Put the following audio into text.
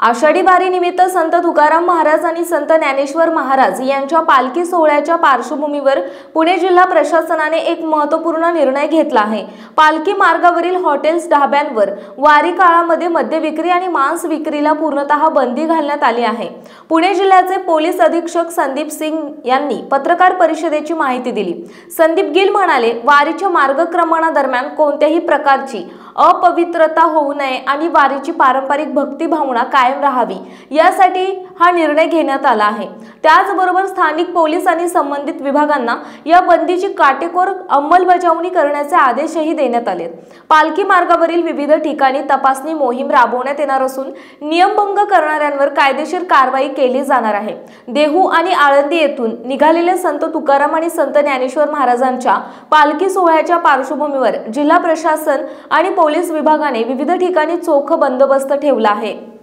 आषाढी वारीनिमित्त संत तुकाराम महाराज आणि संत ज्ञानेश्वर महाराज यांच्या पालखी सोहळ्याच्या पार्श्वभूमीवर पुणे जिल्हा प्रशासनाने एक महत्त्वपूर्ण निर्णय घेतला आहे। पालखी मार्गावरील हॉटेल्स, ढाब्यांवर वारी काळामध्ये मद्य विक्री आणि मांस विक्रीला पूर्णतः बंदी घालण्यात आली आहे। पुणे जिल्ह्याचे पोलीस अधीक्षक संदीप सिंग यांनी पत्रकार परिषदेची माहिती दिली। संदीप गिल म्हणाले, वारीच्या मार्गक्रमणादरम्यान कोणत्याही प्रकारची अपवित्रता होऊ नये आणि वारीची पारंपरिक भक्ती भावना कायम राहावी यासाठी हा निर्णय घेण्यात आला आहे। त्याचबरोबर स्थानिक पोलीस आणि संबंधित विभागांना या बंदीची काटेकोर अंमलबजावणी करण्याचे आदेशही देण्यात आले। पालखी मार्गावरील विविध ठिकाणी तपासणी मोहीम राबवण्यात येणार असून नियमभंग करणाऱ्यांवर कायदेशीर कारवाई केली जाणार आहे। देहू आणि आळंदी येथून निघालेले संत तुकाराम आणि संत ज्ञानेश्वर महाराजांच्या पालखी सोहळ्याच्या पार्श्वभूमीवर जिल्हा प्रशासन आणि पोलीस विभागाने विविध ठिकाणी चोख बंदोबस्त ठेवला आहे।